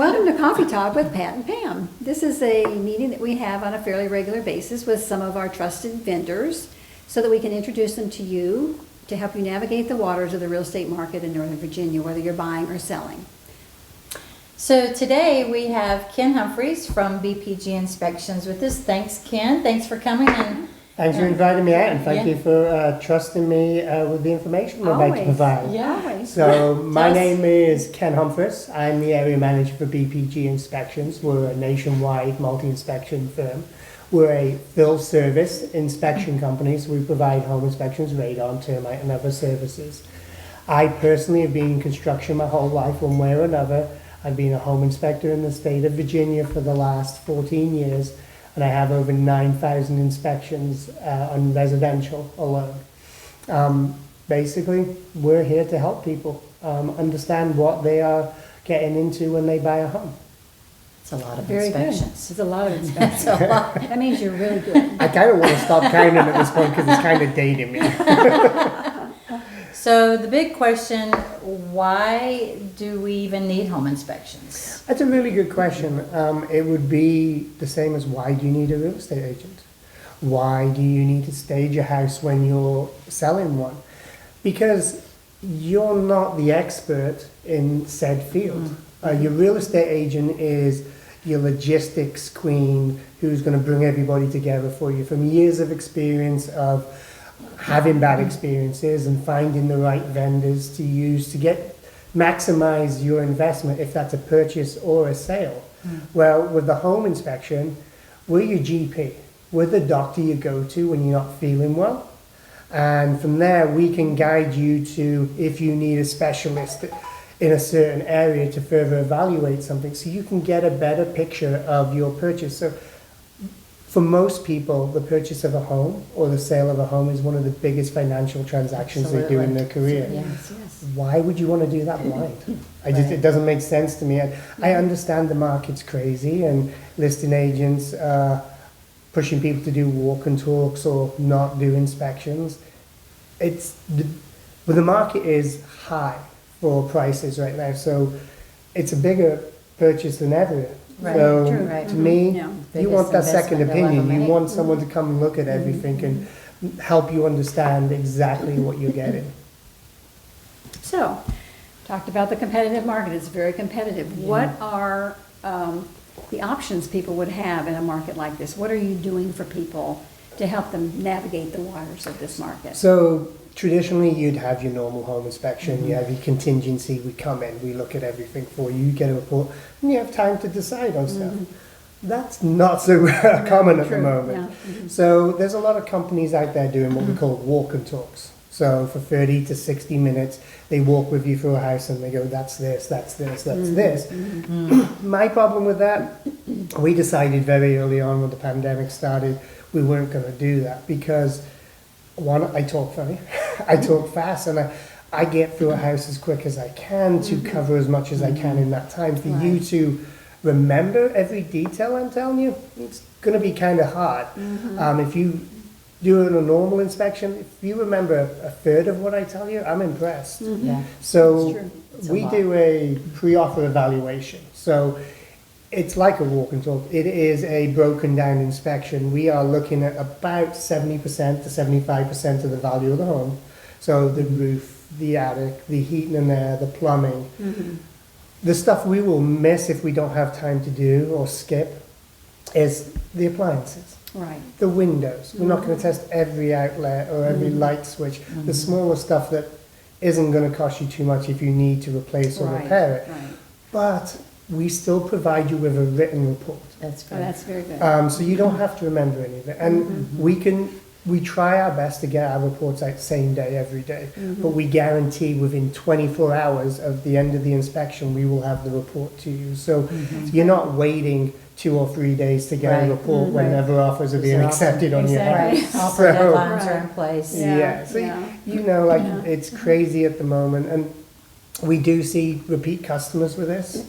Welcome to Coffee Talk with Pat and Pam. This is a meeting that we have on a fairly regular basis with some of our trusted vendors so that we can introduce them to you to help you navigate the waters of the real estate market in Northern Virginia, whether you're buying or selling. So today we have Ken Humphreys from BPG Inspections with us. Thanks, Ken. Thanks for coming. Thanks for inviting me out, and thank Yeah. you for trusting me with the information we're about to provide. Always. So my name is Ken Humphreys. I'm the area manager for BPG Inspections. We're a nationwide multi-inspection firm. We're a full-service inspection company, so we provide home inspections, radon, termite, and other services. I personally have been in construction my whole life, one way or another. I've been a home inspector in the state of Virginia for the last 14 years. And I have over 9,000 inspections on residential alone. Basically, we're here to help people understand what they are getting into when they buy a home. It's a lot of Very inspections. good. It's a lot of inspections. That's a lot. That means you're really good. I kind of want to stop counting at this point because it's kind of dating me. So the big question, why do we even need home inspections? That's a really good question. It would be the same as, why do you need a real estate agent? Why do you need to stage a house when you're selling one? Because you're not the expert in said field. Your real estate agent is your logistics queen who's going to bring everybody together for you from years of experience of having bad experiences and finding the right vendors to use to maximize your investment, if that's a purchase or a sale. Well, with the home inspection, we're your GP. We're the doctor you go to when you're not feeling well. And from there, we can guide you to, if you need a specialist in a certain area to further evaluate something, so you can get a better picture of your purchase. So for most people, the purchase of a home or the sale of a home is one of the biggest financial transactions they do in their career. Yes, yes. Why would you want to do that blind? It doesn't make sense to me. I understand the market's crazy and listing agents pushing people to do walk and talks or not do inspections. But the market is high for prices right now, so it's a bigger purchase than ever. Right, So true. to me, Yeah. you want that Biggest second investment they'll opinion. ever You make. want someone to come and look at everything and help you understand exactly what you're getting. So, talked about the competitive market. It's very competitive. What are the options people would have in a market like this? What are you doing for people to help them navigate the waters of this market? So traditionally, you'd have your normal home inspection, you have your contingency, we come in, we look at everything for you, you get a report, and you have time to decide on stuff. That's not so common at the True, moment. yeah. So there's a lot of companies out there doing what we call walk and talks. So for 30 to 60 minutes, they walk with you through a house and they go, that's this, that's this, that's this. My problem with that, we decided very early on when the pandemic started, we weren't going to do that because, one, I talk funny, I talk fast, and I get through a house as quick as I can to cover as much as I can in that time. For you Right. to remember every detail I'm telling you, it's going to be kind of hard. If you do a normal inspection, if you remember a third of what I tell you, I'm impressed. Yeah. So true. It's a we lot. do a pre-offer evaluation. So it's like a walk and talk. It is a broken down inspection. We are looking at about 70% to 75% of the value of the home. So the roof, the attic, the heating and air, the plumbing. The stuff we will miss if we don't have time to do or skip is the appliances. Right. The windows. We're not going to test every outlet or every light switch. The smaller stuff that isn't going to cost you too much if you need to replace or Right, repair it. right. But we still provide you with a written report. That's Oh, good. that's very good. So you don't have to remember any of it. And we try our best to get our reports out same day, every day. But we guarantee within 24 hours of the end of the inspection, we will have the report to you. So you're not waiting 2 or 3 days to get Right. a report whenever offers are being They're accepted on your Exactly. house. Right, offer deadlines So- are in place. Yeah. So, yeah. you know, like, Yeah. it's crazy at the moment. And we do see repeat customers with this,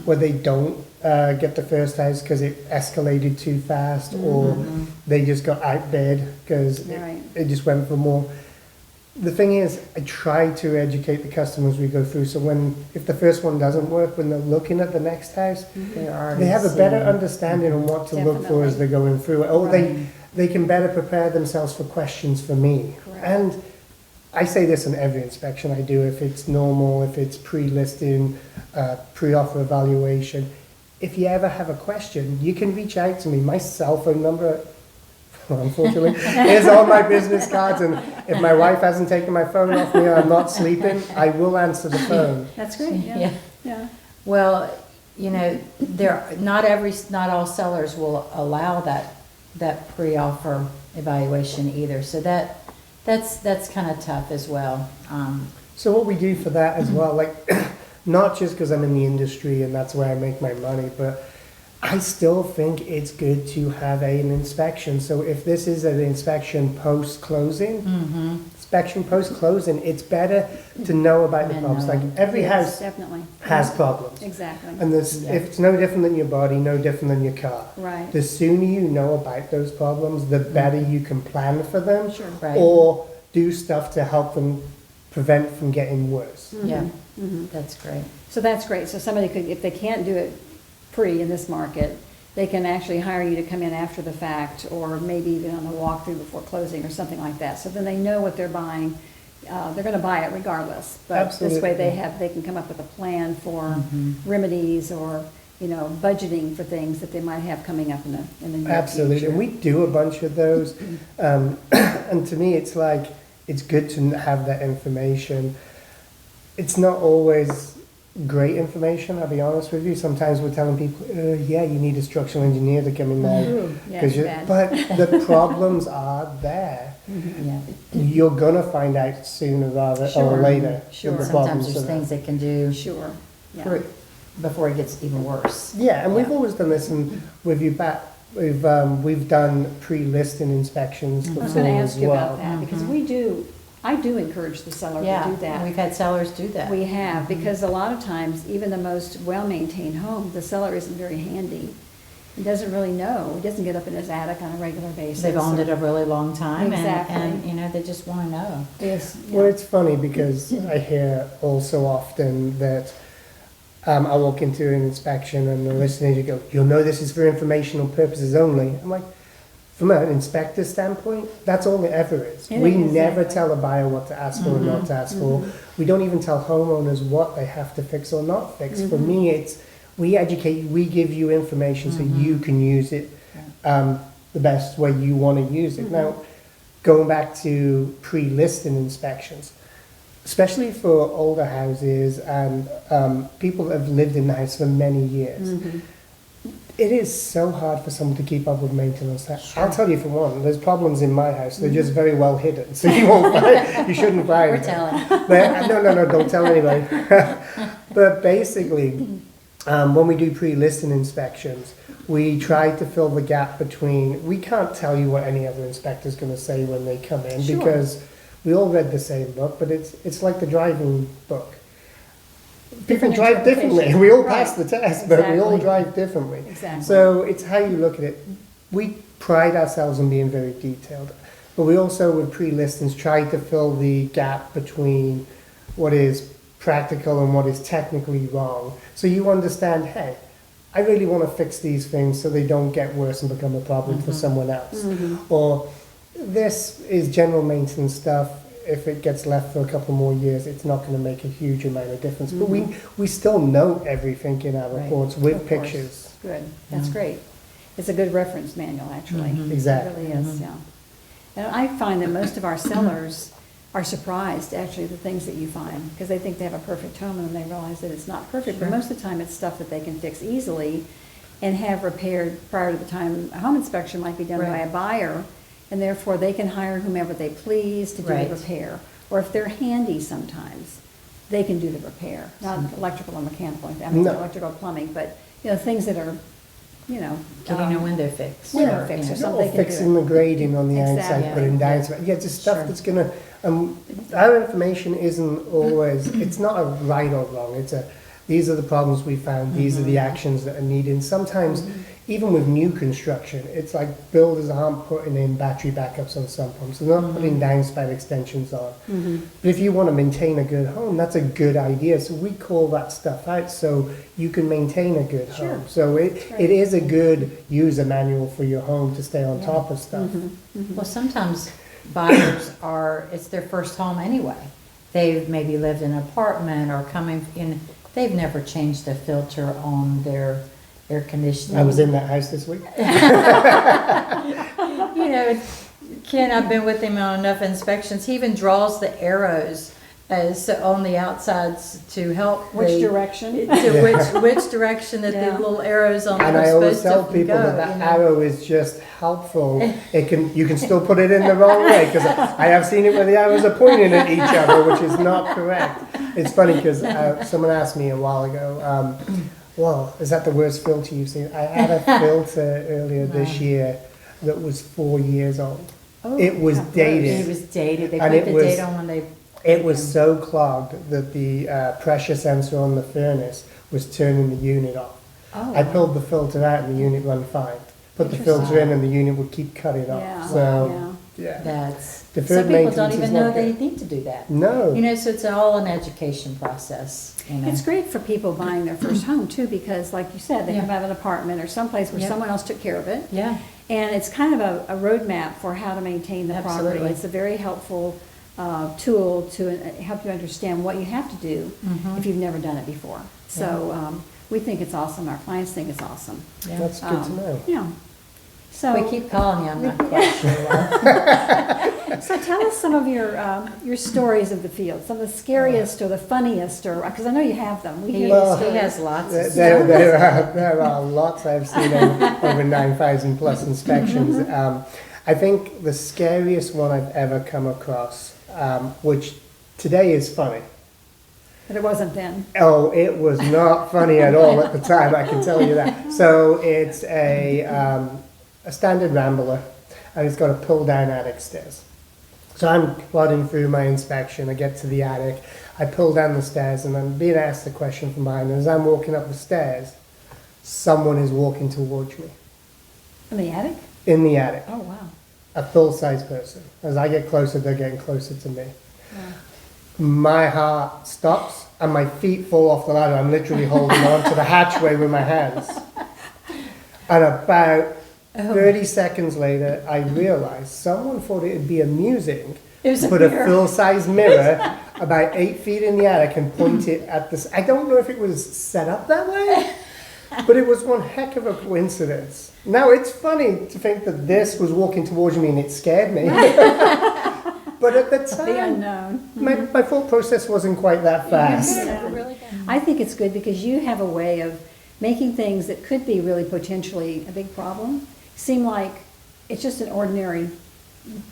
where they don't get the first house because it escalated too fast, or they just got outbid because Right. it just went for more. the thing is, I try to educate the customers we go through, so if the first one doesn't work, when they're looking at the next house, they have a better understanding on what to look for as they're going through it. Or they can better prepare themselves for questions for me. Correct. And I say this in every inspection I do, if it's normal, if it's pre-listing, pre-offer evaluation. If you ever have a question, you can reach out to me. My cell phone number, unfortunately, is on my business cards, and if my wife hasn't taken my phone off me or I'm not sleeping, I will answer the phone. That's great, Yeah. yeah, yeah. Well, you know, not all sellers will allow that pre-offer evaluation either, so that's kind of tough as well. So what we do for that as well, like, not just because I'm in the industry and that's where I make my money, but I still think it's good to have an inspection. So if this is an inspection post-closing, it's better to know about the problems. Like every Yes, house definitely. has problems. Exactly. And if it's no different than your body, no different than your car. Right. The sooner you know about those problems, the better you can plan for them. Sure. Right. Or do stuff to help them prevent from getting worse. Yeah, Mhm. that's great. So that's great. So somebody could, if they can't do it pre in this market, they can actually hire you to come in after the fact, or maybe even on a walkthrough before closing or something like that. So then they know what they're buying. They're going to buy it regardless. But this way they can come up with a plan for remedies or, budgeting for things that they might have coming up in the near Absolutely, future. and we do a bunch of those. And to me, it's like, it's good to have that information. It's not always great information, I'll be honest with you. Sometimes we're telling people, yeah, you need a structural engineer to come in there. Ooh, yeah, it's bad. But the problems are there. Yeah, You're gonna find out sooner rather or Sure. later. Sure. The sometimes problems there's are there. things they can do Sure, yeah. before it gets even worse. Yeah, and we've Yeah. always done this, and with you back, we've done pre-listing inspections I was before going to as ask you well. about that, because I do encourage the seller to Yeah, do and that. we've had sellers do that. We have, because a lot of times, even the most well-maintained home, the seller isn't very handy. He doesn't really know. He doesn't get up in his attic on a regular basis. They've owned it a really long time, Exactly. and they just want to know. Yes, Well, yeah. it's funny because I hear all so often that I walk into an inspection and the listing agent go, "You'll know this is for informational purposes only." I'm like, from an inspector standpoint, that's all it ever is. It We is, never exactly. tell a buyer what to ask for or not to ask for. We don't even tell homeowners what they have to fix or not fix. For me, it's we educate you, we give you information so you can use it the best way you want to use it. Now, going back to pre-listing inspections, especially for older houses and people that have lived in the house for many years, it is so hard for someone to keep up with maintenance. I'll tell you for one, there's problems in my house. They're just very well hidden, so you won't you shouldn't buy We're them. telling. But, no, don't tell anybody. But basically, when we do pre-listing inspections, we try to fill the gap between, we can't tell you what any other inspector's going to say when they come in, Sure. because we all read the same book, but it's like the driving book. People Different drive differently. interpretations. We all Right. pass the test, but we all Exactly. drive differently. Exactly. So it's how you look at it. We pride ourselves on being very detailed, but we also, with pre-listings, try to fill the gap between what is practical and what is technically wrong. So you understand, hey, I really want to fix these things so they don't get worse and become a problem for someone else. Or this is general maintenance stuff. If it gets left for a couple more years, it's not going to make a huge amount of difference. But we still note everything in our Right. reports with Of course. pictures. Good, that's Yeah. great. It's a good reference manual, actually. Exactly. It really is, yeah. And I find that most of our sellers are surprised, actually, the things that you find, because they think they have a perfect home and then they realize that it's not perfect. But Sure. most of the time, it's stuff that they can fix easily and have repaired prior to the time. A home inspection might be done by Right. a buyer, and therefore they can hire whomever they please to do the Right. repair. Or if they're handy sometimes, they can do the repair, not electrical or mechanical, I mean, No. electrical plumbing, but, things that are, Getting a window fixed. window or, fix you or know, something. Or fixing the grading on the outside, Exactly. putting down, Yeah. yeah, just stuff Sure. that's gonna, our information isn't always, it's not a right or wrong, these are the problems we found, these are the actions that are needed. And sometimes even with new construction, it's like builders aren't putting in battery backups on some pumps. They're not putting downspout extensions on. But if you want to maintain a good home, that's a good idea. So we call that stuff out so you can maintain a good Sure. home. So it is a good user manual for your home to stay on top of stuff. Well, sometimes buyers it's their first home anyway. They've maybe lived in an apartment or coming in, they've never changed the filter on their air conditioning. I was in that house this week. You know, Ken, I've been with him on enough inspections. He even draws the arrows as on the outsides to help. Which direction? Which direction that Yeah. the little arrows on And are I always supposed tell to people go. that you know. arrow is just helpful. You can still put it in the wrong way, because I have seen it where the arrows are pointing at each other, which is not correct. It's funny because someone asked me a while ago, well, is that the worst filter you've seen? I had a filter earlier this year that was 4 years old. Oh, It was how gross. dated. It was dated. They And put it the was- date on when they. It was so clogged that the pressure sensor on the furnace was turning the unit off. Oh, I pulled the filter out and the unit ran fine. Put the filter in and the unit would keep cutting off. Yeah, So, yeah. That's, Deferred some people don't maintenance is even not know they good. need to do that. No. You know, so it's all an education process, you know. It's great for people buying their first home too, because like you said, they Yeah. have an apartment or someplace where Yep. someone else took care of it. Yeah, And it's kind of a roadmap for how to maintain the property. Absolutely. It's a very helpful tool to help you understand what you have to do if you've never done it before. So we think it's awesome. Our clients think it's awesome. yeah. That's good to know. Yeah. So We keep calling you, I'm not quite sure why. So tell us some of your stories of the field, some of the scariest or the funniest, or because I know you have them. We hear He your he stories. has lots of There, stuff. there are lots I've seen over 9,000 plus inspections. I think the scariest one I've ever come across, which today is funny. But it wasn't then. Oh, it was not funny at all at the time, I can tell you that. So it's a standard Rambler, and it's got a pull-down attic stairs. So I'm plodding through my inspection, I get to the attic, I pull down the stairs, and I'm being asked a question from behind, and as I'm walking up the stairs, someone is walking towards me, In the attic? in the attic, Oh, wow. a full-size person. As I get closer, they're getting closer to me. Wow. My heart stops, and my feet fall off the ladder. I'm literally holding on to the hatchway with my hands. And about 30 seconds later, I realized someone thought it'd be amusing It was to a put a mirror. full-size mirror about 8 feet in the attic and point it at this. I don't know if it was set up that way, but it was one heck of a coincidence. Now, it's funny to think that this was walking towards me and it scared me. But at the The time, unknown. my thought process wasn't quite that fast. Yeah. I think it's good because you have a way of making things that could be really potentially a big problem seem like it's just an ordinary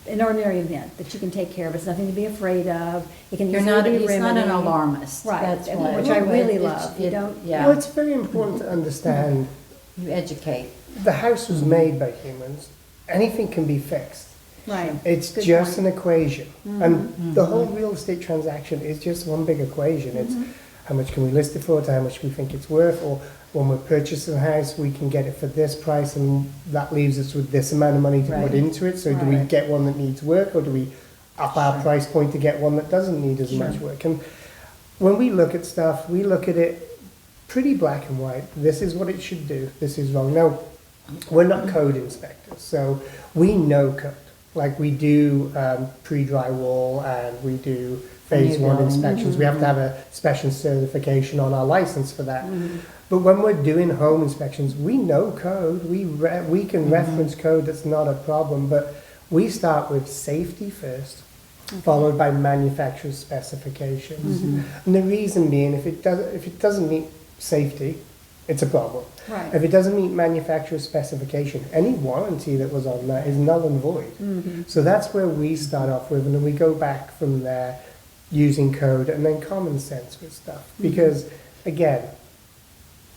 event that you can take care of. It's nothing to be afraid of. It can You're easily not, be he's not an remedied. alarmist. Right, That's and what. which I really it- love. You don't- Yeah, Well, it's very important to understand you educate. the house was made by humans. Anything can be fixed. Right. It's Good just point. an equation. And the whole real estate transaction is just one big equation. It's how much can we list it for, to how much we think it's worth, or when we're purchasing a house, we can get it for this price, and that leaves us with this amount of money to Right. put into it. So do we Right. get one that needs work, or do we up our Sure. price point to get one that doesn't need as much work? And when we look at stuff, we look at it pretty black and white. This is what it should do. This is wrong. Now, we're not code inspectors, so we know code. Like we do pre-drywall and we do phase New one building. inspections. We have to have a special certification on our license for that. But when we're doing home inspections, we know code. We can reference code. That's not a problem. But we start with safety first, followed by manufacturer specifications. And the reason being, if it doesn't meet safety, it's a problem. Right. If it doesn't meet manufacturer specification, any warranty that was on that is null and void. So that's where we start off with, and then we go back from there using code and then common sense with stuff. Because, again,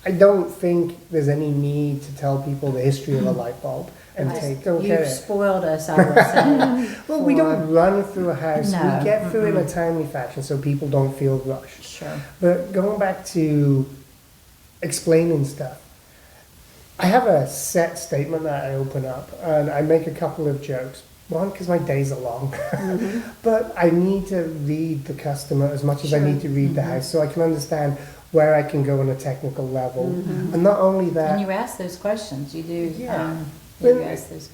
I don't think there's any need to tell people the history of a light bulb and don't get You've it. spoiled us, I would say. Well, we don't run through a house. No, We get through in a timely fashion so people don't feel rushed. Sure. But going back to explaining stuff, I have a set statement that I open up, and I make a couple of jokes. One, because my days are long, but I need to read the customer as much as I Sure. need to read the house, so I can understand where I can go on a technical level. And not only that, And you ask those questions, you do, Yeah. you Well, ask those.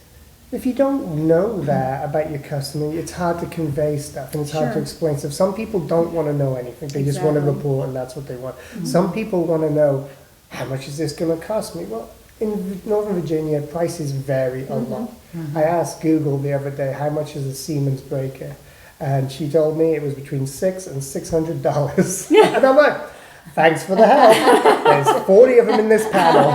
if you don't know that about your customer, it's hard to convey stuff and it's hard to Sure. explain stuff. Some people don't want to know anything. They just want a Exactly. report and that's what they want. Some people want to know, how much is this going to cost me? Well, in Northern Virginia, prices vary a lot. I asked Google the other day, how much is a Siemens breaker? And she told me it was between $600 and $600. And I'm like, thanks for the help. There's 40 of them in this panel.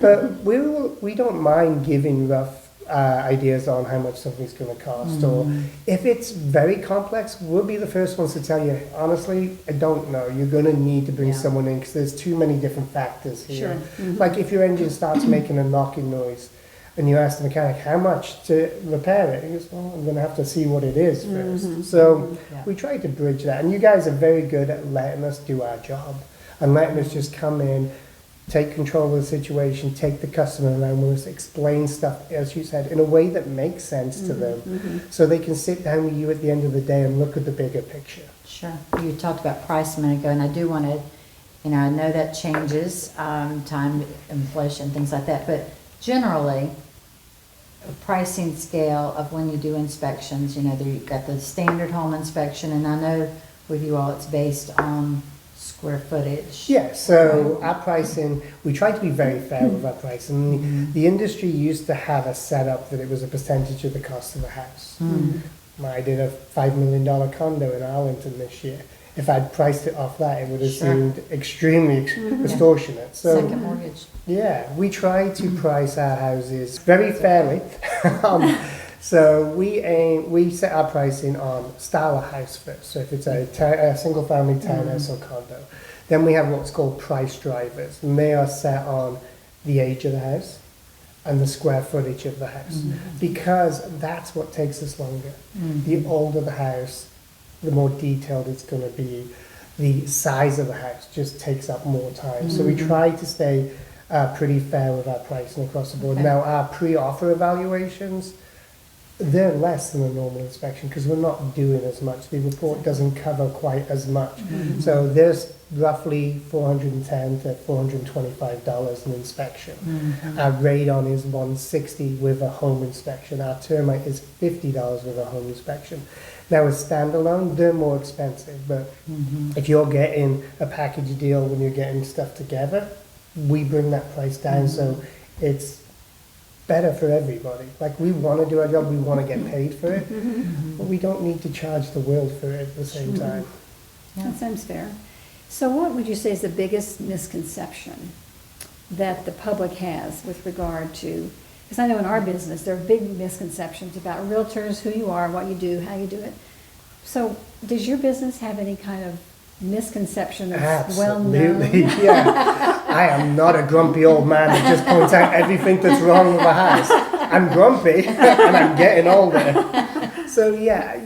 But we don't mind giving rough ideas on how much something's going to cost. Or if it's very complex, we'll be the first ones to tell you, honestly, I don't know. You're going to need to bring Yeah. someone in because there's too many different factors here. Sure. Like if your engine starts making a knocking noise and you ask the mechanic how much to repair it, he goes, well, I'm going to have to see what it is first. So Yeah. we try to bridge that. And you guys are very good at letting us do our job and letting us just come in, take control of the situation, take the customer around with us, explain stuff, as you said, in a way that makes sense to them. So they can sit down with you at the end of the day and look at the bigger picture. Sure. You talked about price a minute ago, and I do want to, I know that changes, time, inflation, things like that, but generally, a pricing scale of when you do inspections, you've got the standard home inspection, and I know with you all, it's based on square footage. Yeah, so our pricing, we try to be very fair with our pricing. The industry used to have a setup that it was a percentage of the cost of the house. I did a $5 million condo in Arlington this year. If I'd priced it off that, it would have Sure. seemed extremely extortionate. So Second mortgage. yeah, we try to price our houses very fairly. So we set our pricing on style of house first. So if it's a single family townhouse or condo, then we have what's called price drivers, and they are set on the age of the house and the square footage of the house, because that's what takes us longer. The older the house, the more detailed it's going to be. The size of the house just takes up more time. So we try to stay pretty fair with our pricing across the board. Okay. Now, our pre-offer evaluations, they're less than a normal inspection because we're not doing as much. The report doesn't cover quite as much. So there's roughly $410 to $425 an inspection. Our radon is $160 with a home inspection. Our termite is $50 with a home inspection. Now, with standalone, they're more expensive, but if you're getting a package deal when you're getting stuff together, we bring that price down so it's better for everybody. Like, we want to do our job, we want to get paid for it, but we don't need to charge the world for it at the same time. That sounds fair. So what would you say is the biggest misconception that the public has with regard to, because I know in our business, there are big misconceptions about realtors, who you are, what you do, how you do it. So does your business have any kind of misconception that's well known? Absolutely, yeah. I am not a grumpy old man that just points out everything that's wrong with the house. I'm grumpy and I'm getting older. So yeah,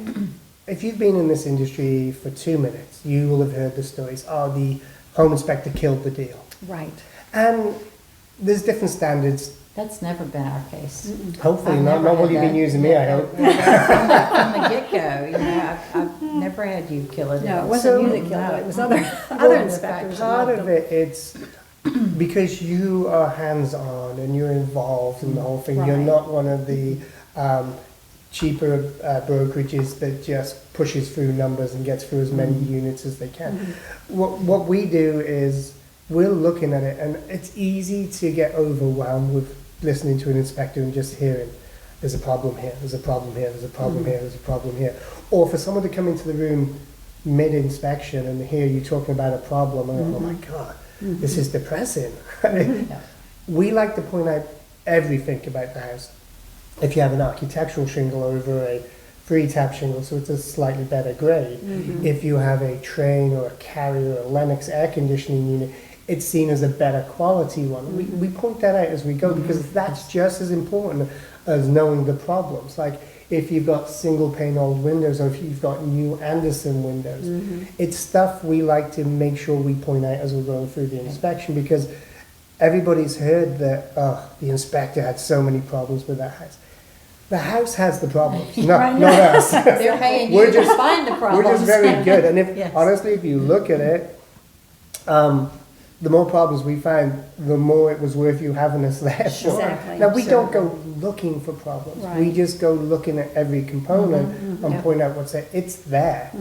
if you've been in this industry for 2 minutes, you will have heard the stories. Oh, the home inspector killed the deal. Right. And there's different standards. That's never been our case. Hopefully I've not never while had you've been that. using me, I hope. From the get-go, I've never had you kill it. No, it wasn't you that killed it, it was other inspectors. Part that of loved it, it's because you are hands-on and you're involved in the whole thing. You're Right. not one of the cheaper brokerages that just pushes through numbers and gets through as many units as they can. What we do is we're looking at it, and it's easy to get overwhelmed with listening to an inspector and just hearing, there's a problem here, there's a problem here, there's a problem here, there's a problem here. Or for someone to come into the room mid-inspection and hear you talking about a problem, and oh my God, this is depressing. We like to point out everything about the house. If you have an architectural shingle over a free-tap shingle, so it's a slightly better grade. If you have a train or a carrier or a Lennox air conditioning unit, it's seen as a better quality one. We point that out as we go because that's just as important as knowing the problems. Like if you've got single pane old windows or if you've got new Anderson windows, it's stuff we like to make sure we point out as we're going through the inspection because everybody's heard that, the inspector had so many problems with that house. The house has the problems, not us. They're paying We're you to just- find the problems. We're just very good, and if, Yes. honestly, if you look at it, the more problems we find, the more it was worth you having us there for. Exactly. Now, we don't Sure. go looking for problems. We Right. just go looking at every component and Yeah. point out what's there. It's there.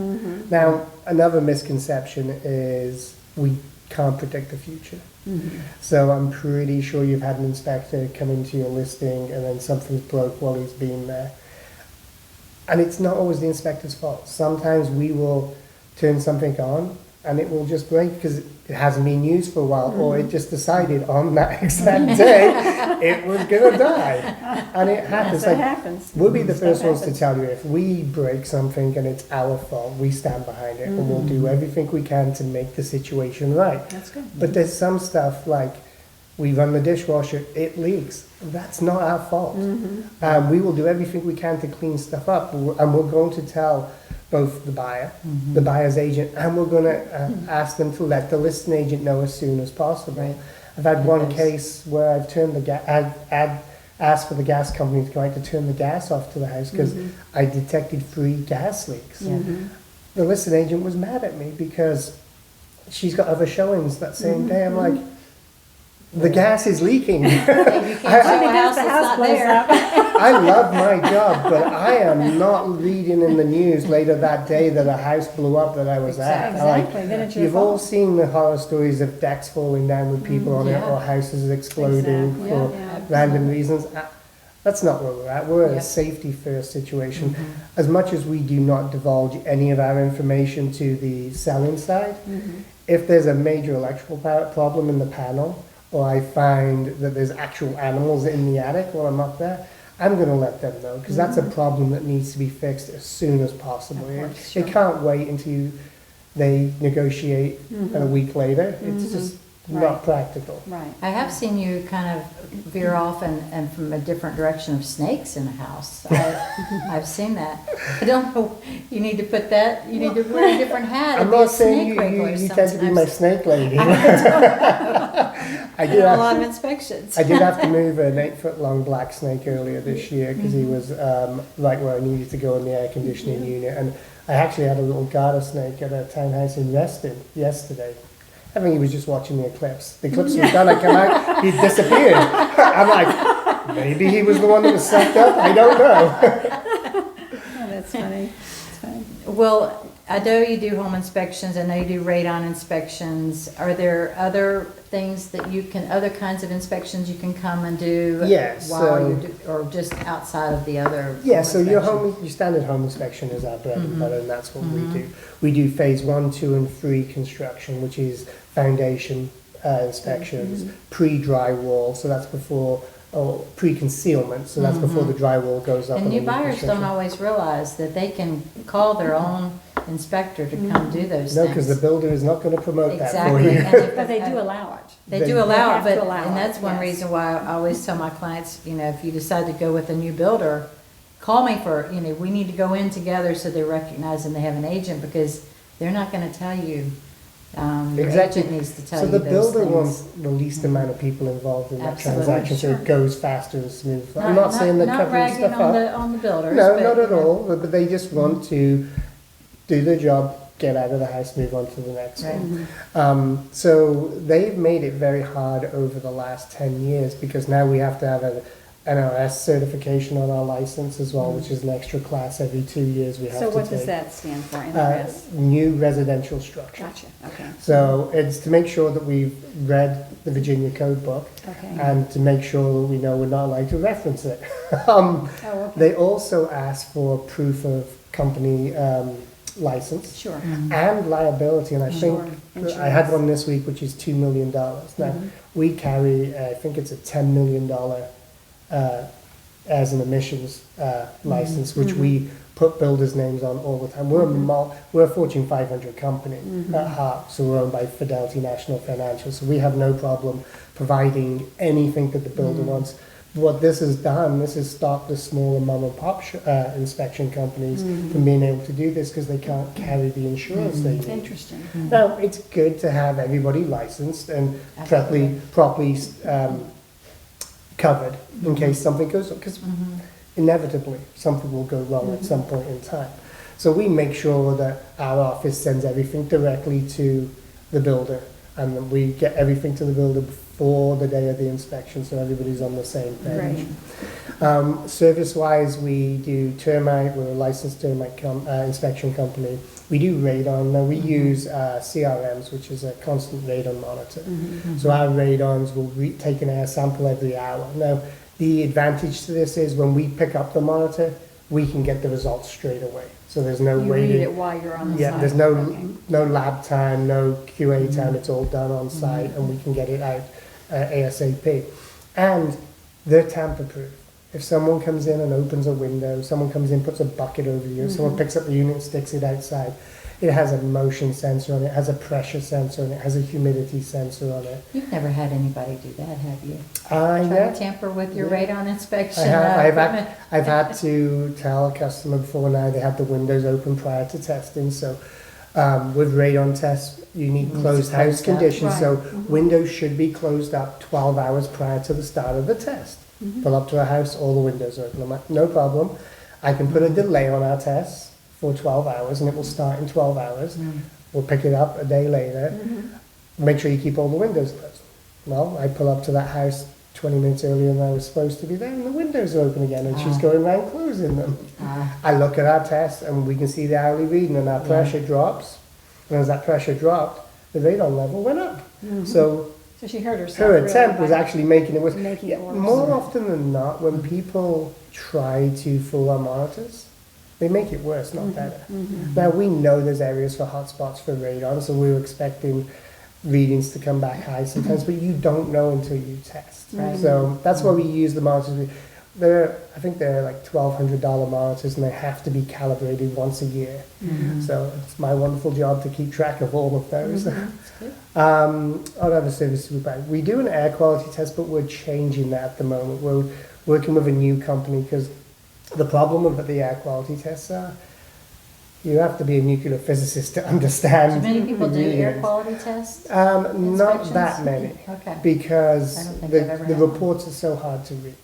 Now, another misconception is we can't predict the future. So I'm pretty sure you've had an inspector come into your listing and then something's broke while he's been there. And it's not always the inspector's fault. Sometimes we will turn something on and it will just break because it hasn't been used for a while, or it just decided on that exact day it was gonna die. And it happens. That Like, happens. we'll be the Stuff first ones to happens. tell you if we break something and it's our fault, we stand behind it and we'll do everything we can to make the situation right. That's good. But there's some stuff like we run the dishwasher, it leaks. That's not our fault. We will do everything we can to clean stuff up, and we're going to tell both the buyer, the buyer's agent, and we're going to ask them to let the listing agent know as soon as possible. Right. I've had one Yes. case where I've turned I'd asked for the gas company to come out to turn the gas off to the house because I detected 3 gas leaks. Yeah. The listing agent was mad at me because she's got other showings that same day. I'm like, the gas is leaking. You can't show a house the that's house not blows there. up. I love my job, but I am not reading in the news later that day that a house blew up that I was at. Exactly, then it's your You've all fault. seen the horror stories of decks falling down with people on it, yeah. or houses exploding Exactly, for yeah. random reasons. That's not where we're at. We're in Yeah. a safety first situation. As much as we do not divulge any of our information to the selling side, if there's a major electrical problem in the panel, or I find that there's actual animals in the attic while I'm up there, I'm going to let them know, because that's a problem that needs to be fixed as soon as possible. Of course, They can't wait until they negotiate a week later. It's just Right. not practical. Right. I have seen you kind of veer off and from a different direction of snakes in a house. I've seen that. I don't know, you need to put that, you need to wear a different hat I'm and be a not saying snake you wrangler. tend to be my sometimes. snake lady. I I do did a have, lot of inspections. I did have to move an 8-foot-long black snake earlier this year because he was right where I needed to go in the air conditioning unit. And I actually had a little garter snake at a townhouse in Reston yesterday. I think he was just watching the eclipse. The eclipse was done, I came out, he disappeared. I'm like, maybe he was the one that was sucked up, I don't know. Oh, that's funny. That's funny. Well, I know you do home inspections, I know you do radon inspections. Are there other things that you can, other kinds of inspections you can come and do? Yes, While so- you do, or just outside of the other? Yeah, so your inspection? your standard home inspection is our bread and butter, and that's what we do. We do phase 1, 2, and 3 construction, which is foundation inspections, pre-drywall, so that's before, or pre-concealment, so that's before the drywall goes up. And new the buyers construction. don't always realize that they can call their own inspector to come do those No, things. because the builder is not going to promote that for Exactly. you. And if- But they do allow it. They They- do allow They it, have to but, allow and it, that's one yes. reason why I always tell my clients, you know, if you decide to go with a new builder, call me for, you know, we need to go in together so they recognize and they have an agent, because they're not gonna tell you. Your Exactly. agent needs to tell So you the those builder things. wants the least amount of people involved in that Absolutely, transaction, so sure. it goes faster and smoother. I'm not saying they're Not covering ragging stuff on up. on the builders. No, but, not at you know, all, but they just want to do their job, get out of the house, move on to the next Right. one. So they've made it very hard over the last 10 years, because now we have to have an NRS certification on our license as well, which is an extra class every 2 years we have to So take. what does that stand for, NRS? New residential structure. Gotcha, okay. So it's to make sure that we've read the Virginia Code book, Okay. and to make sure that we know we're not allowed to reference it. Oh, okay. They also ask for proof of company license Sure. and liability, and I Sure. think I had Insurance. one this week, which is $2 million. Now, we carry, I think it's a $10 million as an emissions license, which we put builders' names on all the time. We're a Fortune 500 company at heart, so we're owned by Fidelity National Financial, so we have no problem providing anything that the builder wants. What this has done, this has stopped the smaller mom and pop inspection companies from being able to do this because they can't carry the insurance they need. Interesting. Now, it's good to have everybody licensed and Absolutely. properly covered in case something goes wrong, because inevitably something will go wrong at some point in time. So we make sure that our office sends everything directly to the builder, and then we get everything to the builder before the day of the inspection, so everybody's on the same page. Service-wise, we do termite. We're a licensed termite inspection company. We do radon. Now we use CRMs, which is a constant radon monitor. So our radons will take an air sample every hour. Now the advantage to this is when we pick up the monitor, we can get the results straight away. So there's no You waiting. read it while you're on the site. Yeah, there's no lab time, no QA time. It's all done on site, and we can get it out ASAP. And they're tamper-proof. If someone comes in and opens a window, someone comes in, puts a bucket over you, someone picks up the unit and sticks it outside, it has a motion sensor on it, it has a pressure sensor on it, it has a humidity sensor on it. You've never had anybody do that, have you? Yeah. Try to tamper with your Yeah. radon inspection I've equipment? had to tell a customer before now they had the windows open prior to testing. So with radon tests, you need Needs closed house closed up. conditions. Right. So windows should be closed up 12 hours prior to the start of the test. Pull up to a house, all the windows are open. I'm like, no problem. I can put a delay on our tests for 12 hours, and it will start in 12 hours. We'll pick it up a day later. Make sure you keep all the windows closed. Well, I pull up to that house 20 minutes earlier than I was supposed to be there, and the windows are open again, and she's going around closing them. I look at our test, and we can see the hourly reading, and our pressure drops. And as that pressure dropped, the radon level went up. So So she hurt herself. her really attempt was by actually making it worse. making it worse. More often than not, when people try to fool our monitors, they make it worse, not better. Now, we know there's areas for hotspots for radon, so we were expecting readings to come back high sometimes, but you don't know until you test. Right. So that's why we use the monitors. I think they're like $1,200 monitors, and they have to be calibrated once a year. So it's my wonderful job to keep track of all of those. What other services we buy? We do an air quality test, but we're changing that at the moment. We're working with a new company because the problem with the air quality tests are you have to be a nuclear physicist to understand. Do many people do air readings. quality tests? Not Inspections? that many, Okay. because I don't think the, I've ever the had one. reports are so hard to read.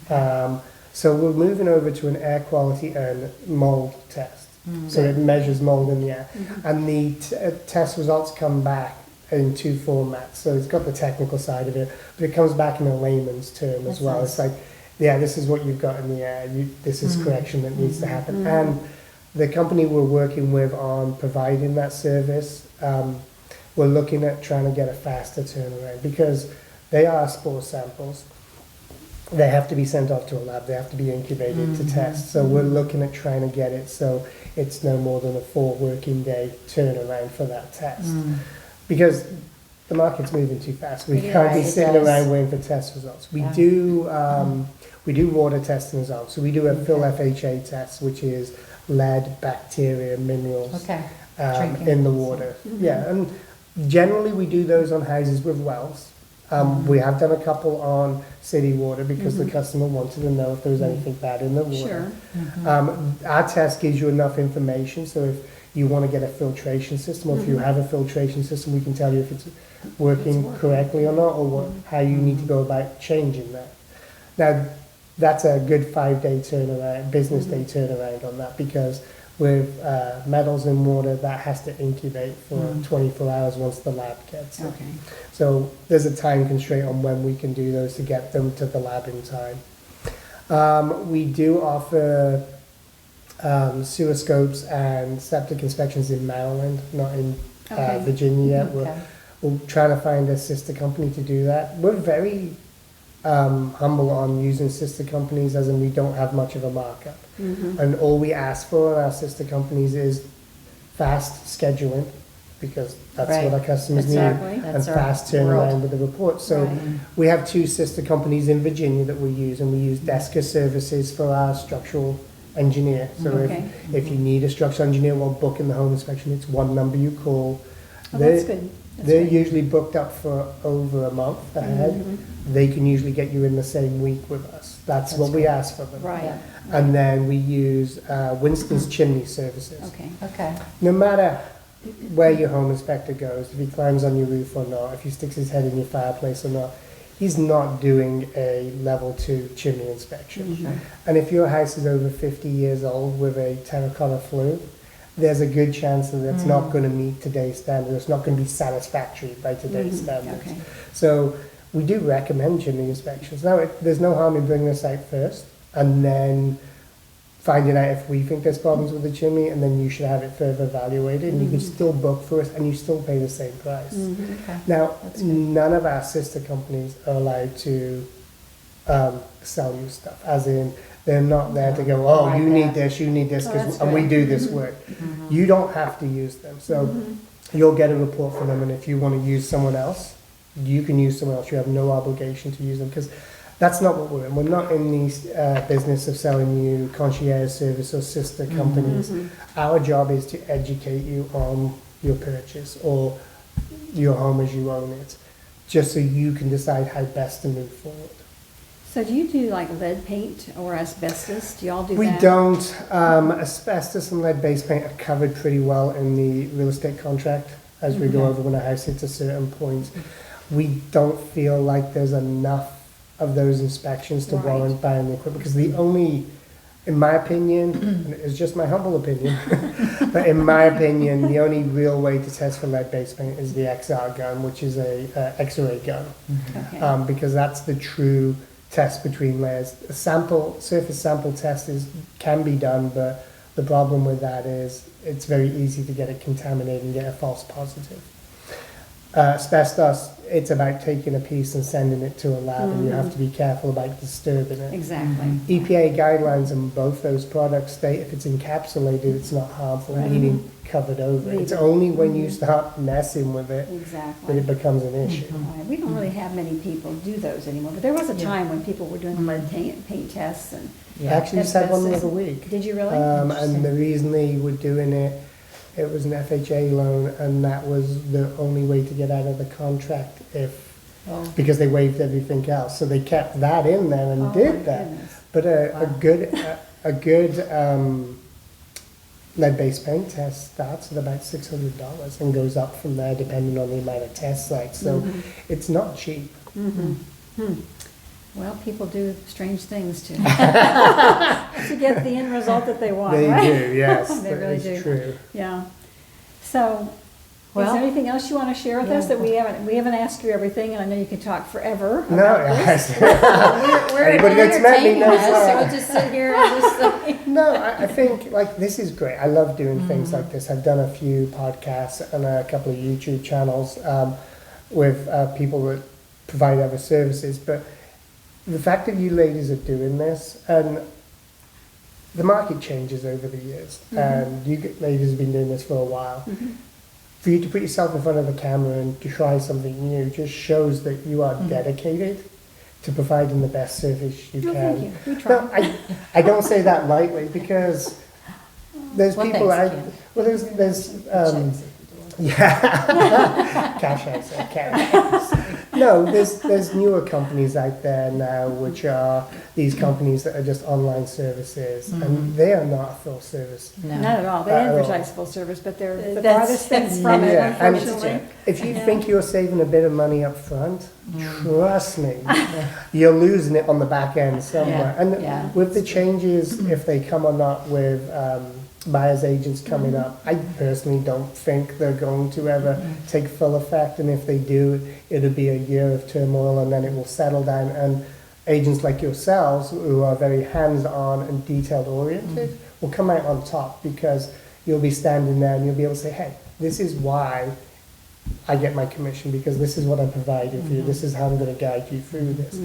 Okay. So we're moving over to an air quality and mold test. So it measures mold in the air. And the test results come back in two formats. So it's got the technical side of it, but it comes back in a layman's term as That's well. nice. It's like, yeah, this is what you've got in the air. This is correction that needs to happen. And the company we're working with on providing that service, we're looking at trying to get a faster turnaround because they are spore samples. They have to be sent off to a lab. They have to be incubated to test. So we're looking at trying to get it so it's no more than a 4 working day turnaround for that test. Because the market's moving too fast. We Yeah, can't be it sitting does. around waiting for test results. We Yeah. do water testing as well. So we do a full FHA test, which is lead, bacteria, minerals Okay. Drinking in the water. water. Yeah, and generally we do those on houses with wells. We have done a couple on city water because the customer wanted to know if there was anything bad in the water. Sure. Our test gives you enough information, so if you want to get a filtration system, or if you have a filtration system, we can tell you if it's working correctly or not, or how you need to go about changing that. Now, that's a good 5-day turnaround, business day turnaround on that, because with metals in water, that has to incubate for 24 hours once the lab gets it. Okay. So there's a time constraint on when we can do those to get them to the lab in time. We do offer sewer scopes and septic inspections in Maryland, not in Okay. Virginia yet. Okay. We're trying to find a sister company to do that. We're very humble on using sister companies, as in we don't have much of a markup. And all we ask for in our sister companies is fast scheduling, because that's Right. what our customers Exactly. need, and That's our fast turnaround world. with the report. So Right. we have 2 sister companies in Virginia that we use, and we use Desker Services for our structural engineer. So Okay. if you need a structural engineer while booking the home inspection, it's one number you call. Oh, that's good. They're great. usually booked up for over a month ahead. Mm-hmm. They can usually get you in the same week with us. That's what we ask for them. Right. Yeah. And then we use Winston's Chimney Services. Okay. Okay. No matter where your home inspector goes, if he climbs on your roof or not, if he sticks his head in your fireplace or not, he's not doing a level 2 chimney inspection. Mhm. And if your house is over 50 years old with a terracotta flue, there's a good chance that it's not going to meet today's standard. It's not going to be satisfactory by today's Mhm. standards. Okay. So we do recommend chimney inspections. Now, there's no harm in bringing us out first and then finding out if we think there's problems with the chimney, and then you should have it further evaluated, and you can still book for us, and you still pay the same price. Mhm. Okay. Now, That's good. none of our sister companies are allowed to sell you stuff, as in, they're not there to go, oh, Right you need there. this, you need this, Oh, 'cause- that's and we good. do this work. You don't have to use them, so you'll get a report from them, and if you want to use someone else, you can use someone else. You have no obligation to use them, because that's not what we're in. We're not in the business of selling you concierge service or sister companies. Our job is to educate you on your purchase or your home as you own it, just so you can decide how best to move forward. So do you do like lead paint or asbestos? Do y'all do that? We don't. Asbestos and lead-based paint are covered pretty well in the real estate contract as we go over when a house hits a certain point. We don't feel like there's enough of those inspections to Right. warrant buying the equipment, because the only, in my opinion, and it's just my humble opinion, but in my opinion, the only real way to test for lead-based paint is the XR gun, which is a X-ray gun, Okay. because that's the true test between layers. A surface sample test can be done, but the problem with that is it's very easy to get it contaminated and get a false positive. Asbestos, it's about taking a piece and sending it to a lab, and you have to be careful about disturbing it. Exactly. EPA guidelines on both those products state if it's encapsulated, it's not harmful, Right. meaning covered over. It's Leave it. only when you start messing with it that Exactly. it becomes an issue. Right. We don't really have many people do those anymore, but there was a Yeah. time when people were doing lead paint tests and, I actually just had one the other week. did you really? And the reason they were doing it, it was an FHA loan, and that was the only way to get out of the contract because they waived everything else. So they kept that in there and Oh, my did that. goodness. But a good lead-based paint test starts at about $600 and goes up from there depending on the amount of test sites. So it's not cheap. Well, people do strange things to to get the end result that they want, They right? do, yes, They that really is do. true. Yeah. So, is Well- there anything else you want to share with us Yeah. that we haven't asked you everything, and I know you could talk forever No, about this. yes. We're Anybody that's met me entertaining knows us, so that. we'll just sit here and just. No, I think like this is great. I love doing things like this. I've done a few podcasts and a couple of YouTube channels with people that provide other services. But the fact that you ladies are doing this, and the market changes over the years, and you ladies have been doing this for a while. For you to put yourself in front of a camera and to try something new just shows that you are dedicated to providing the best service you No, can. thank you. We try. No, I don't say that lightly, because there's Well, people thanks, out. Ken. Well, there's Checks. yeah, cash outs, okay. No, there's newer companies out there now, which are these companies that are just online services, and they are not a full service. No. Not at all. They Not at all. advertise full service, but they're the That's- farthest thing from it, Yeah, and unfortunately. if you think you're saving a bit of money up front, trust me, you're losing it on the back end somewhere. Yeah, And yeah. with the changes, if they come or not with buyer's agents coming up, I personally don't think they're going to ever take full effect. And if they do, it'll be a year of turmoil, and then it will settle down. And agents like yourselves, who are very hands-on and detail-oriented, will come out on top, because you'll be standing there and you'll be able to say, hey, this is why I get my commission, because this is what I'm providing for you. This is how I'm going to guide you through this.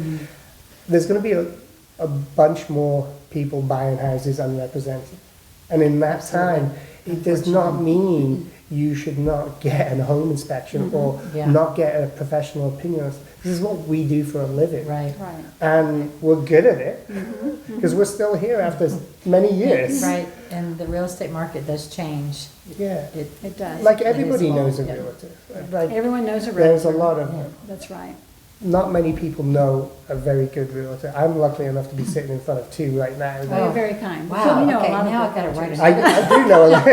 There's going to be a bunch more people buying houses unrepresented. And in that time, it does not mean you should not get a home inspection or Yeah. not get a professional opinion. This is what we do for a living. Right. Right. And we're good at it because we're still here after many years. Right, and the real estate market does change. Yeah. It does. Like It is everybody knows a evolved, yeah. realtor. Like Everyone knows a there's a realtor. lot of Yeah. That's right. not many people know a very good realtor. I'm lucky enough to be sitting in front of two right now. Well, you're very kind. Wow, So we know a okay, lot of now good I've got to write realtors. I do know a lot.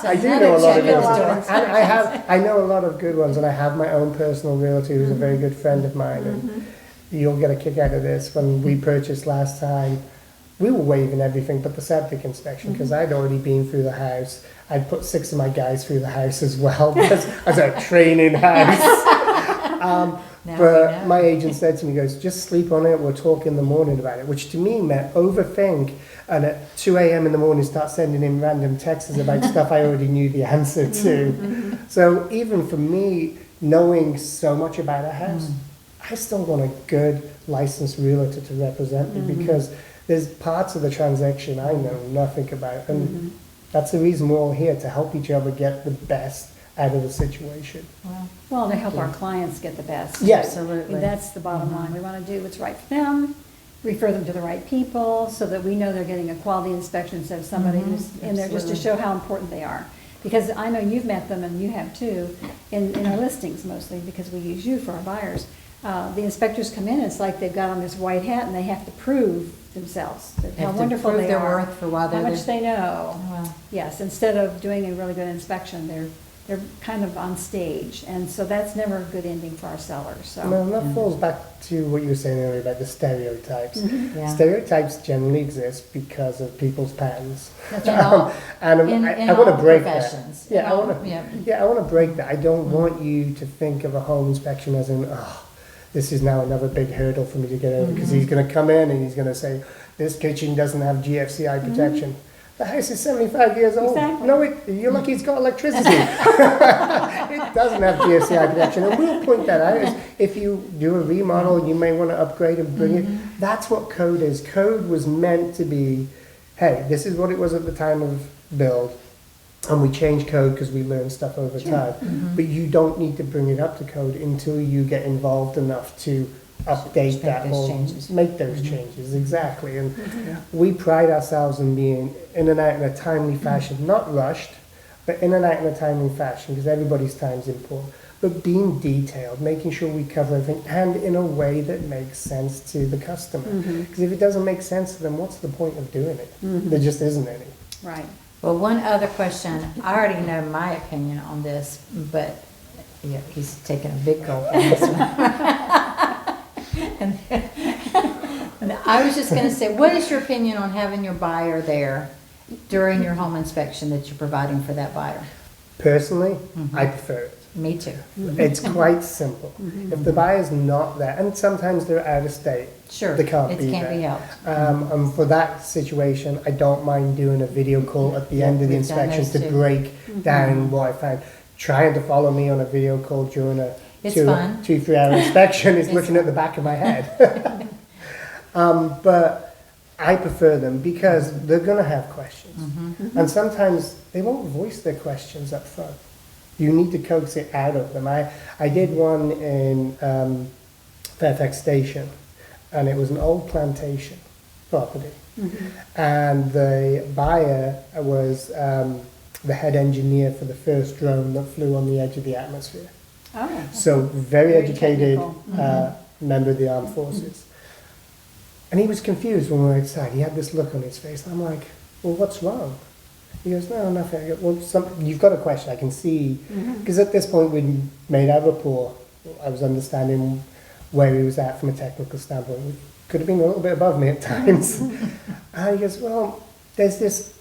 I do know a lot of another realtors. check. And I know a lot of good ones, and I have my own personal realtor who's a very good friend of mine. And you'll get a kick out of this. When we purchased last time, we were waiving everything but the septic inspection because I'd already been through the house. I'd put 6 of my guys through the house as well because as a training house. Now But we know. my agent said to me, he goes, just sleep on it, we'll talk in the morning about it, which to me meant overthink and at 2 a.m. in the morning start sending in random texts about stuff I already knew the answer to. So even for me, knowing so much about a house, I still want a good licensed realtor to represent me because there's parts of the transaction I know nothing about. And that's the reason we're all here, to help each other get the best out of the situation. Wow. Well, to help our clients get the best. Yeah. Absolutely. That's the bottom line. We want to do what's right for them, refer them to the right people, so that we know they're getting a quality inspection instead of somebody who's in there just to Absolutely. show how important they are. Because I know you've met them, and you have too, in our listings mostly, because we use you for our buyers. The inspectors come in, it's like they've got on this white hat, and they have to prove themselves, that They how have to wonderful prove they their are. worth for why they're How much there. they know. Oh, wow. Yes, instead of doing a really good inspection, they're kind of on stage, and so that's never a good ending for our sellers, so. And that falls back to what you were saying earlier about the stereotypes. Yeah. Stereotypes generally exist because of people's patterns. That's In right. all- And in I want all to break professions. that. Yeah, In I all- want to. yeah. Yeah, I want to break that. I don't want you to think of a home inspection as in, oh, this is now another big hurdle for me to get over because he's going to come in and he's going to say, this kitchen doesn't have GFCI protection. The house is 75 years old. Exactly. No, you're lucky it's got electricity. It doesn't have GFCI protection, and we'll point that out. If you do a remodel, you may want to upgrade and bring it. That's what code is. Code was meant to be, hey, this is what it was at the time of build, and we change code because we learn stuff over time. But you don't need to bring it up to code until you get involved enough to update Make that those whole, changes. make those changes, exactly. And we pride ourselves in being in and out in a timely fashion, not rushed, but in and out in a timely fashion, because everybody's time is important. But being detailed, making sure we cover everything, and in a way that makes sense to the customer. Because if it doesn't make sense to them, what's the point of doing it? There just isn't any. Right. Well, one other question, I already know my opinion on this, but yeah, he's taking a big gulp on this one. And I was just gonna say, what is your opinion on having your buyer there during your home inspection that you're providing for that buyer? Personally, I prefer it. Me too. It's quite simple. If the buyer's not there, and sometimes they're out of state, Sure, they can't it be can't there. be helped. And for that situation, I don't mind doing a video call at the end of the We've done inspection those to too. break down what I found. Trying to follow me on a video call during a It's two, fun. 3 hour inspection is It's looking at the back of my head. But I prefer them because they're going to have questions. And sometimes they won't voice their questions up front. You need to coax it out of them. I did one in Fairfax Station, and it was an old plantation property. And the buyer was the head engineer for the first drone that flew on the edge of the atmosphere. Oh. So very Very educated technical. member of the armed forces. And he was confused when we were outside. He had this look on his face. And I'm like, well, what's wrong? He goes, no, nothing. I go, well, you've got a question. I can see. Because at this point, we'd made our rapport. I was understanding where he was at from a technical standpoint. He could have been a little bit above me at times. And he goes, well, there's this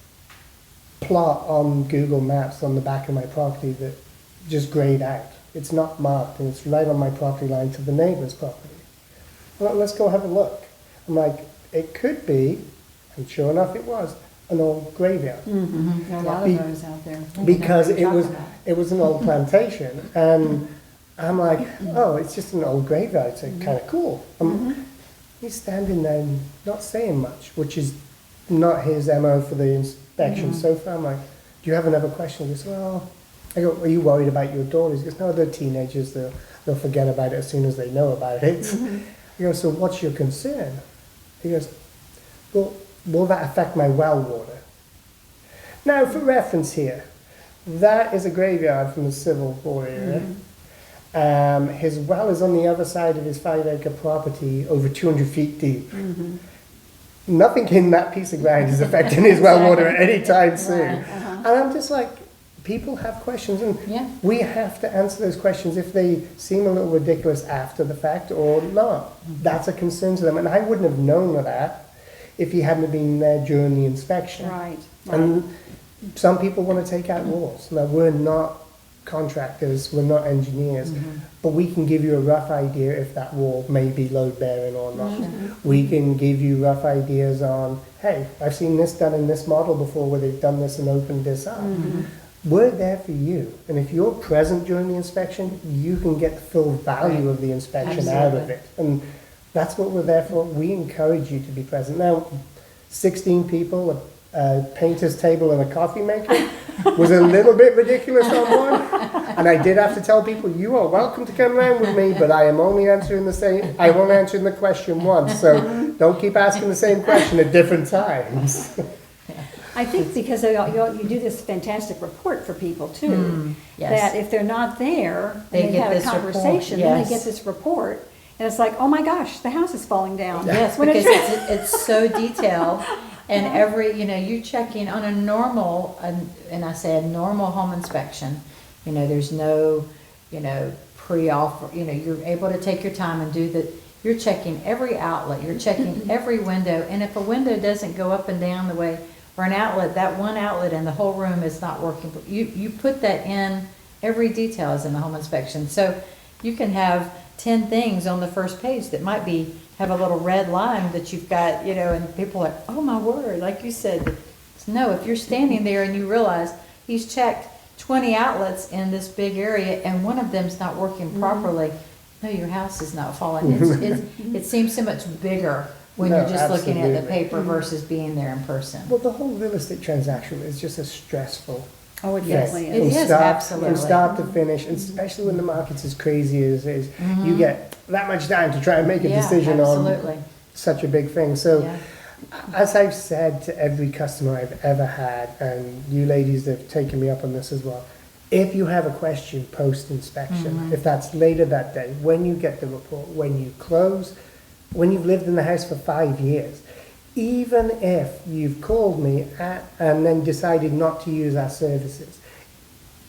plot on Google Maps on the back of my property that just grayed out. It's not marked, and it's right on my property line to the neighbor's property. Well, let's go have a look. I'm like, it could be, and sure enough it was, an old graveyard. There are a lot Be- of those out there. Because what you're it was talking about. it was an old plantation, and I'm like, oh, it's just an old graveyard. It's kind of cool. He's standing there, and not saying much, which is not his MO for the inspection so far. I'm like, do you have another question? He goes, well, I go, are you worried about your daughters? He goes, no, they're teenagers. They'll forget about it as soon as they know about it. I go, so what's your concern? He goes, well, will that affect my well water? Now, for reference here, that is a graveyard from the Civil War era. His well is on the other side of his 5-acre property, over 200 feet deep. Nothing in that piece of ground is affecting his well water at any time soon. Right, And I'm just like, people have questions, and Yeah. we have to answer those questions if they seem a little ridiculous after the fact or not. That's a concern to them, and I wouldn't have known of that if he hadn't been there during the inspection. Right, right. And some people want to take out walls. Now, we're not contractors, we're not engineers, but we can give you a rough idea if that wall may be load bearing or not. We can give you rough ideas on, hey, I've seen this done in this model before where they've done this and opened this up. We're there for you, and if you're present during the inspection, you can get the full value of the inspection out of Absolutely. it. And that's what we're there for. We encourage you to be present. Now, 16 people, a painter's table and a coffee maker was a little bit ridiculous on one. And I did have to tell people, you are welcome to come around with me, but I am only answering the question once. So don't keep asking the same question at different times. I think because you do this fantastic report for people too. Yes. That if they're not there, They and they get have a this report, conversation, then they yes. get this report. And it's like, oh my gosh, the house is falling down. Yes, When because it's- it's so detailed, and every, you're checking on a normal, and I say a normal home inspection, there's no, pre-offer, you're able to take your time and do the, you're checking every outlet, you're checking every window, and if a window doesn't go up and down the way, or an outlet, that one outlet in the whole room is not working, you put that in, every detail is in the home inspection, so you can have 10 things on the first page that might have a little red line that you've got, and people are like, oh my word, like you said. No, if you're standing there and you realize he's checked 20 outlets in this big area and one of them's not working properly, no, your house is not falling. It seems so much bigger when No, you're just looking at the absolutely. paper versus being there in person. Well, the whole real estate transaction is just a stressful Oh, it Yes, definitely it is. is, absolutely. From start to finish, and especially when the market's as crazy as it is, you get that much time to try and make a Yeah, decision absolutely. on such a big thing. So, Yeah. as I've said to every customer I've ever had, and you ladies have taken me up on this as well, if you have a question post-inspection, if that's later that day, when you get the report, when you close, when you've lived in the house for 5 years, even if you've called me and then decided not to use our services,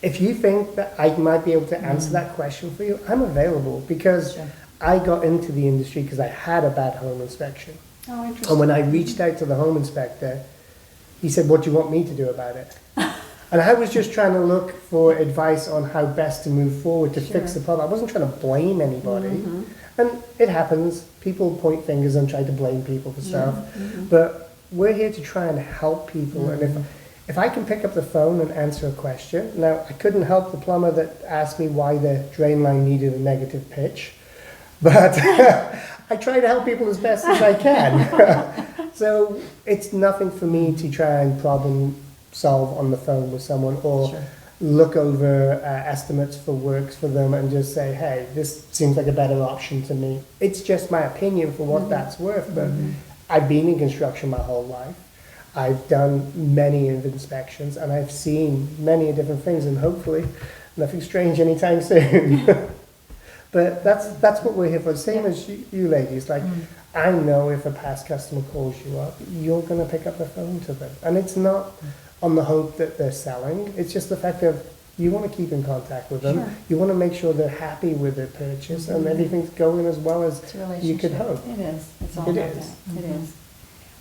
if you think that I might be able to answer that question for you, I'm available, because Sure. I got into the industry because I had a bad home inspection. Oh, And interesting. when I reached out to the home inspector, he said, what do you want me to do about it? And I was just trying to look for advice on how best to move forward to fix the problem. I wasn't trying to blame anybody. And it happens. People point fingers and try to blame people for stuff. But we're here to try and help people. And if I can pick up the phone and answer a question, now I couldn't help the plumber that asked me why the drain line needed a negative pitch, but I try to help people as best as I can. So it's nothing for me to try and problem solve on the phone with someone, or Sure. look over estimates for works for them and just say, hey, this seems like a better option to me. It's just my opinion for what that's worth, but I've been in construction my whole life. I've done many of inspections, and I've seen many different things, and hopefully nothing strange anytime soon. But that's what we're here for. Same as you ladies. Like, I know if a past customer calls you up, you're going to pick up the phone to them. And it's not on the hope that they're selling. It's just the fact of you want to keep in contact with them. Sure. You want to make sure they're happy with their purchase and everything's going as well as It's a you could relationship. hope. It is. It's all It about is. that. It is.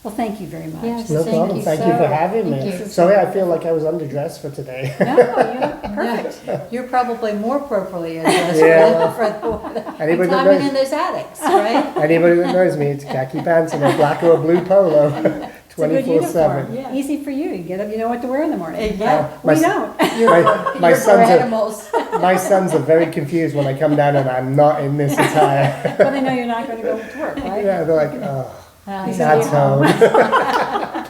Well, thank you very much. Yes. No Thank problem. you Thank you so- for having me. thank you. Sorry, I feel like I was underdressed for today. No, you look perfect. Yeah, you're probably more appropriately addressed Yeah. for the Anybody that climbing knows- in those attics, right? Anybody that knows me, it's khaki pants and a black or a blue polo, It's a good 24/7. uniform. Yeah. Easy for you. You get up, you know what to wear in the morning. Yeah. We My- don't. My You're sons are animals. my sons are very confused when I come down and I'm not in this attire. But they know you're not going to go to work, right? Yeah, they're like, oh, He's Dad's gonna be home.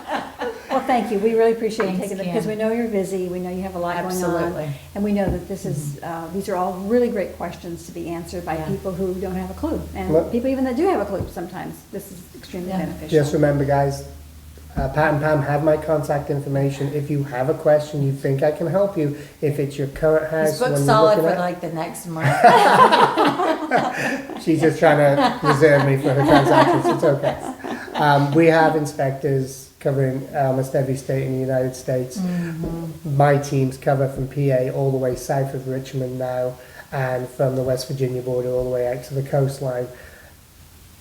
Well, thank you. We really appreciate you Thanks, taking the, Kim. because we know you're busy. We know you have a lot going on. Absolutely. And we know that this is, these are all really great questions to be answered by Yeah. people who don't have a clue. Well- And people even that do have a clue, sometimes this is extremely Yeah. beneficial. Just remember, guys, Pat and Pam have my contact information. If you have a question, you think I can help you, if it's your current house. He's booked when you're solid looking for at- like the next month. She's just trying to reserve me for her transactions. It's okay. We have inspectors covering almost every state in the United States. My teams cover from PA all the way south of Richmond now, and from the West Virginia border all the way out to the coastline.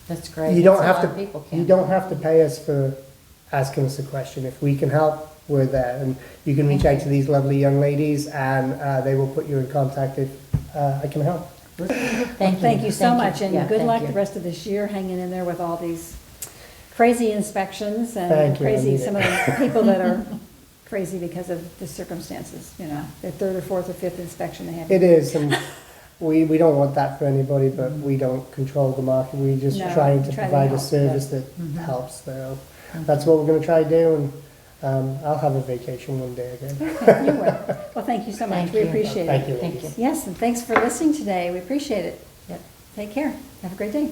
That's great. You don't That's a have lot to. of people, Kim. You don't have to pay us for asking us a question. If we can help, we're there, and you can reach out to these lovely young ladies, and they will put you in contact if I can help. Thank you. Thank you so much, Yeah, and good thank luck you. the rest of this year, hanging in there with all these crazy inspections and Thank you, I crazy, need some of the people that are crazy because of the circumstances, you know, their third or fourth or fifth inspection they have. It is, and we don't want that for anybody, but we don't control the market. We're just No, trying to try to provide a help, service that helps. So that's what we're going to try to do, and I'll have a vacation one day again. Okay, you will. Well, thank you so much. Thank We you. appreciate Thank it. you. Thank you. Yes, and thanks for listening today. We appreciate it. Yep. Take care. Have a great day.